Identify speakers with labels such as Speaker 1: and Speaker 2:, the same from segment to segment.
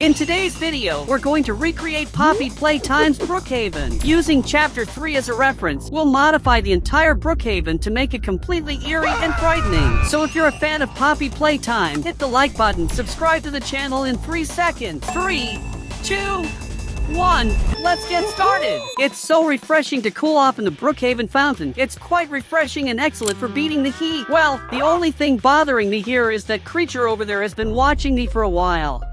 Speaker 1: In today's video, we're going to recreate Poppy Playtime's Brookhaven. Using Chapter 3 as a reference, we'll modify the entire Brookhaven to make it completely eerie and frightening. So if you're a fan of Poppy Playtime, hit the like button, subscribe to the channel in 3 seconds. 3, 2, 1, let's get started. It's so refreshing to cool off in the Brookhaven fountain. It's quite refreshing and excellent for beating the heat. Well, the only thing bothering me here is that creature over there has been watching me for a while.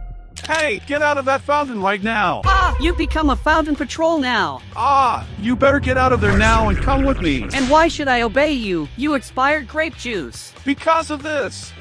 Speaker 2: Hey, get out of that fountain right now!
Speaker 1: You've become a fountain patrol now.
Speaker 2: You better get out of there now and come with me.
Speaker 1: And why should I obey you, you expired grape juice?
Speaker 2: Because of this.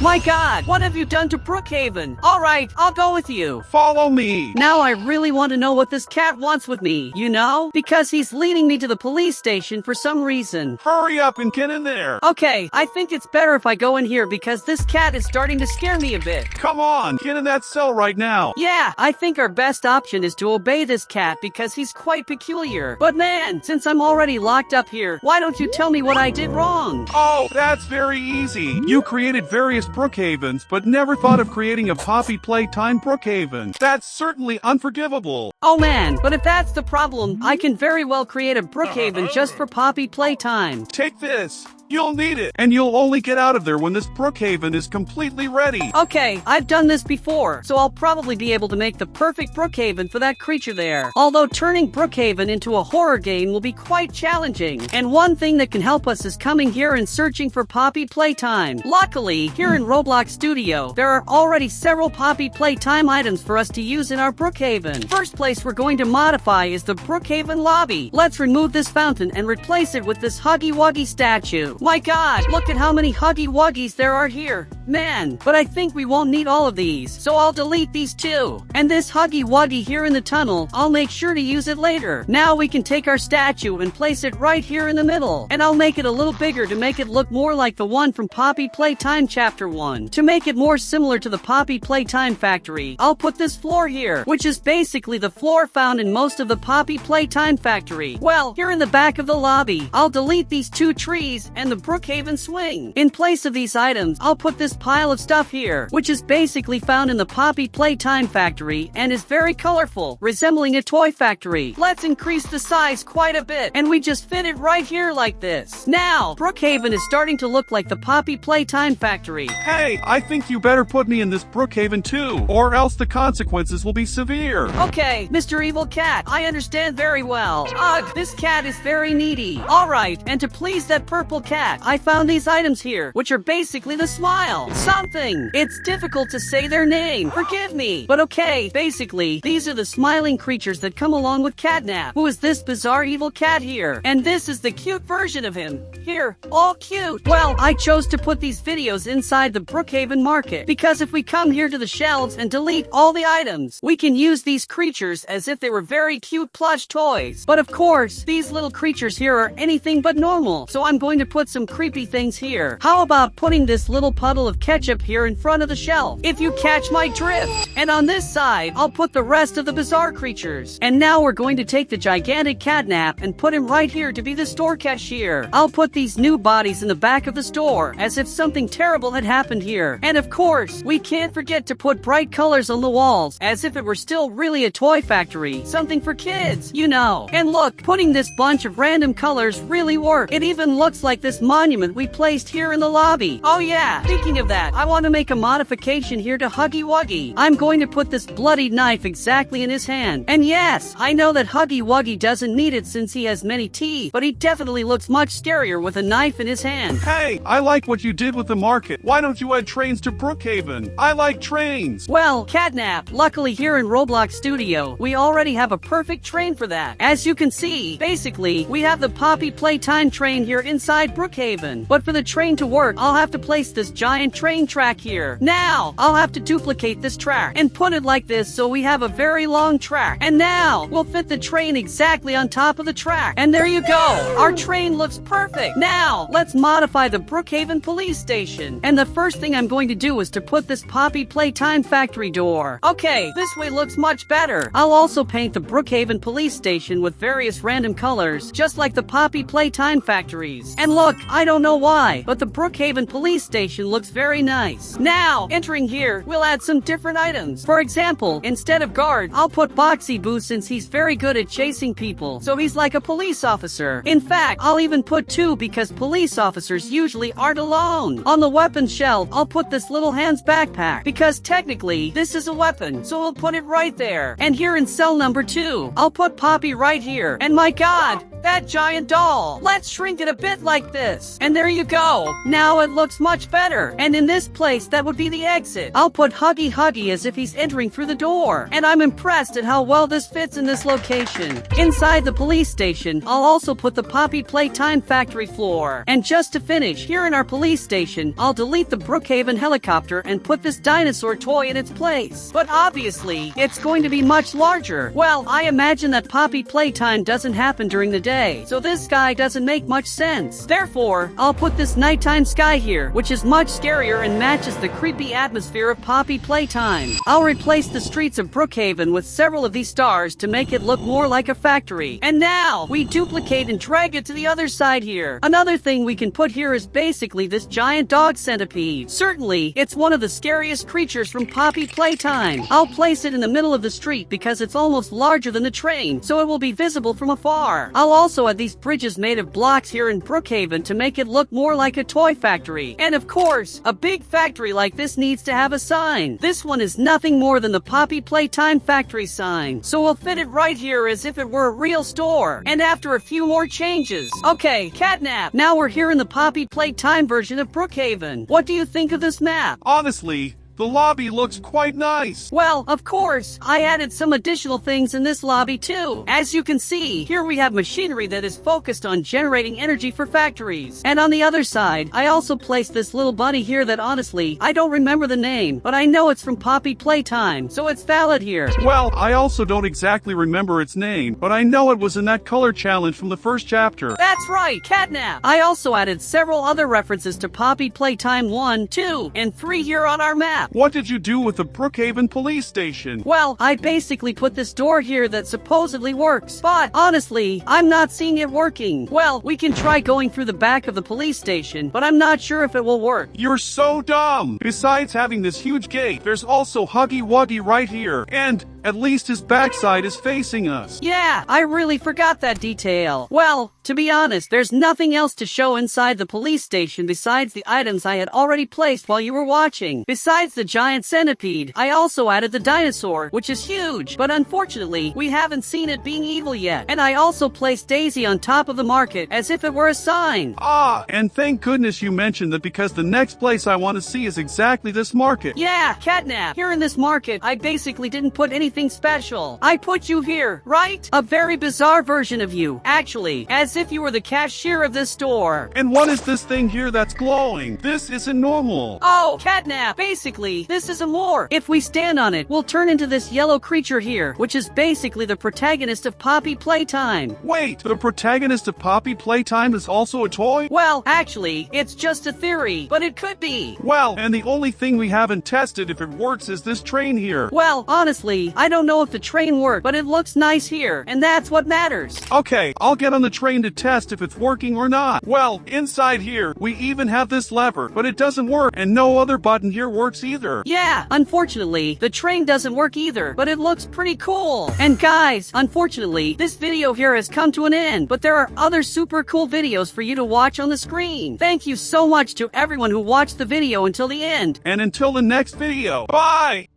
Speaker 1: My God, what have you done to Brookhaven? Alright, I'll go with you.
Speaker 2: Follow me.
Speaker 1: Now I really want to know what this cat wants with me, you know? Because he's leading me to the police station for some reason.
Speaker 2: Hurry up and get in there.
Speaker 1: Okay, I think it's better if I go in here because this cat is starting to scare me a bit.
Speaker 2: Come on, get in that cell right now.
Speaker 1: Yeah, I think our best option is to obey this cat because he's quite peculiar. But man, since I'm already locked up here, why don't you tell me what I did wrong?
Speaker 2: Oh, that's very easy. You created various Brookhavens, but never thought of creating a Poppy Playtime Brookhaven. That's certainly unforgivable.
Speaker 1: Oh man, but if that's the problem, I can very well create a Brookhaven just for Poppy Playtime.
Speaker 2: Take this. You'll need it, and you'll only get out of there when this Brookhaven is completely ready.
Speaker 1: Okay, I've done this before, so I'll probably be able to make the perfect Brookhaven for that creature there. Although turning Brookhaven into a horror game will be quite challenging. And one thing that can help us is coming here and searching for Poppy Playtime. Luckily, here in Roblox Studio, there are already several Poppy Playtime items for us to use in our Brookhaven. First place we're going to modify is the Brookhaven lobby. Let's remove this fountain and replace it with this Huggy Wuggy statue. My God, look at how many Huggy Wuggies there are here. Man, but I think we won't need all of these, so I'll delete these too. And this Huggy Wuggy here in the tunnel, I'll make sure to use it later. Now we can take our statue and place it right here in the middle. And I'll make it a little bigger to make it look more like the one from Poppy Playtime Chapter 1. To make it more similar to the Poppy Playtime Factory, I'll put this floor here, which is basically the floor found in most of the Poppy Playtime Factory. Well, here in the back of the lobby, I'll delete these 2 trees and the Brookhaven swing. In place of these items, I'll put this pile of stuff here, which is basically found in the Poppy Playtime Factory and is very colorful, resembling a toy factory. Let's increase the size quite a bit, and we just fit it right here like this. Now, Brookhaven is starting to look like the Poppy Playtime Factory.
Speaker 2: Hey, I think you better put me in this Brookhaven too, or else the consequences will be severe.
Speaker 1: Okay, Mr. Evil Cat, I understand very well. Ugh, this cat is very needy. Alright, and to please that purple cat, I found these items here, which are basically the smile. Something. It's difficult to say their name. Forgive me. But okay, basically, these are the smiling creatures that come along with Catnap, who is this bizarre evil cat here. And this is the cute version of him. Here, all cute. Well, I chose to put these videos inside the Brookhaven market, because if we come here to the shelves and delete all the items, we can use these creatures as if they were very cute plush toys. But of course, these little creatures here are anything but normal, so I'm going to put some creepy things here. How about putting this little puddle of ketchup here in front of the shelf, if you catch my drift? And on this side, I'll put the rest of the bizarre creatures. And now we're going to take the gigantic Catnap and put him right here to be the store cashier. I'll put these new bodies in the back of the store, as if something terrible had happened here. And of course, we can't forget to put bright colors on the walls, as if it were still really a toy factory, something for kids, you know. And look, putting this bunch of random colors really worked. It even looks like this monument we placed here in the lobby. Oh yeah, speaking of that, I want to make a modification here to Huggy Wuggy. I'm going to put this bloody knife exactly in his hand. And yes, I know that Huggy Wuggy doesn't need it since he has many teeth, but he definitely looks much scarier with a knife in his hand.
Speaker 2: Hey, I like what you did with the market. Why don't you add trains to Brookhaven? I like trains.
Speaker 1: Well, Catnap, luckily here in Roblox Studio, we already have a perfect train for that. As you can see, basically, we have the Poppy Playtime train here inside Brookhaven. But for the train to work, I'll have to place this giant train track here. Now, I'll have to duplicate this track and put it like this so we have a very long track. And now, we'll fit the train exactly on top of the track. And there you go. Our train looks perfect. Now, let's modify the Brookhaven police station. And the first thing I'm going to do is to put this Poppy Playtime factory door. Okay, this way looks much better. I'll also paint the Brookhaven police station with various random colors, just like the Poppy Playtime factories. And look, I don't know why, but the Brookhaven police station looks very very nice. Now, entering here, we'll add some different items. For example, instead of guard, I'll put Boxy Boo since he's very good at chasing people, so he's like a police officer. In fact, I'll even put 2 because police officers usually aren't alone. On the weapons shelf, I'll put this little Hans backpack because technically, this is a weapon, so we'll put it right there. And here in cell number 2, I'll put Poppy right here. And my god, that giant doll. Let's shrink it a bit like this. And there you go. Now it looks much better. And in this place, that would be the exit. I'll put Huggy Huggy as if he's entering through the door. And I'm impressed at how well this fits in this location. Inside the police station, I'll also put the Poppy Playtime factory floor. And just to finish, here in our police station, I'll delete the Brookhaven helicopter and put this dinosaur toy in its place. But obviously, it's going to be much larger. Well, I imagine that Poppy Playtime doesn't happen during the day, so this sky doesn't make much sense. Therefore, I'll put this nighttime sky here, which is much scarier and matches the creepy atmosphere of Poppy Playtime. I'll replace the streets of Brookhaven with several of these stars to make it look more like a factory. And now, we duplicate and drag it to the other side here. Another thing we can put here is basically this giant dog centipede. Certainly, it's one of the scariest creatures from Poppy Playtime. I'll place it in the middle of the street because it's almost larger than the train, so it will be visible from afar. I'll also add these bridges made of blocks here in Brookhaven to make it look more like a toy factory. And of course, a big factory like this needs to have a sign. This one is nothing more than the Poppy Playtime factory sign, so we'll fit it right here as if it were a real store. And after a few more changes. Okay, catnap. Now we're here in the Poppy Playtime version of Brookhaven. What do you think of this map?
Speaker 2: Honestly, the lobby looks quite nice.
Speaker 1: Well, of course, I added some additional things in this lobby too. As you can see, here we have machinery that is focused on generating energy for factories. And on the other side, I also placed this little bunny here that honestly, I don't remember the name, but I know it's from Poppy Playtime, so it's valid here.
Speaker 2: Well, I also don't exactly remember its name, but I know it was in that color challenge from the first chapter.
Speaker 1: That's right, catnap. I also added several other references to Poppy Playtime 1, 2, and 3 here on our map.
Speaker 2: What did you do with the Brookhaven police station?
Speaker 1: Well, I basically put this door here that supposedly works, but honestly, I'm not seeing it working. Well, we can try going through the back of the police station, but I'm not sure if it will work.
Speaker 2: You're so dumb! Besides having this huge gate, there's also Huggy Wuggy right here, and at least his backside is facing us.
Speaker 1: Yeah, I really forgot that detail. Well, to be honest, there's nothing else to show inside the police station besides the items I had already placed while you were watching. Besides the giant centipede, I also added the dinosaur, which is huge, but unfortunately, we haven't seen it being evil yet. And I also placed Daisy on top of the market as if it were a sign.
Speaker 2: Ah, and thank goodness you mentioned that because the next place I want to see is exactly this market.
Speaker 1: Yeah, catnap. Here in this market, I basically didn't put anything special. I put you here, right? A very bizarre version of you, actually, as if you were the cashier of this store.
Speaker 2: And what is this thing here that's glowing? This isn't normal.
Speaker 1: Oh, catnap. Basically, this is a more. If we stand on it, we'll turn into this yellow creature here, which is basically the protagonist of Poppy Playtime.
Speaker 2: Wait, the protagonist of Poppy Playtime is also a toy?
Speaker 1: Well, actually, it's just a theory, but it could be.
Speaker 2: Well, and the only thing we haven't tested if it works is this train here.
Speaker 1: Well, honestly, I don't know if the train worked, but it looks nice here, and that's what matters.
Speaker 2: Okay, I'll get on the train to test if it's working or not. Well, inside here, we even have this lever, but it doesn't work, and no other button here works either.
Speaker 1: Yeah, unfortunately, the train doesn't work either, but it looks pretty cool. And guys, unfortunately, this video here has come to an end, but there are other super cool videos for you to watch on the screen. Thank you so much to everyone who watched the video until the end.
Speaker 2: And until the next video, bye!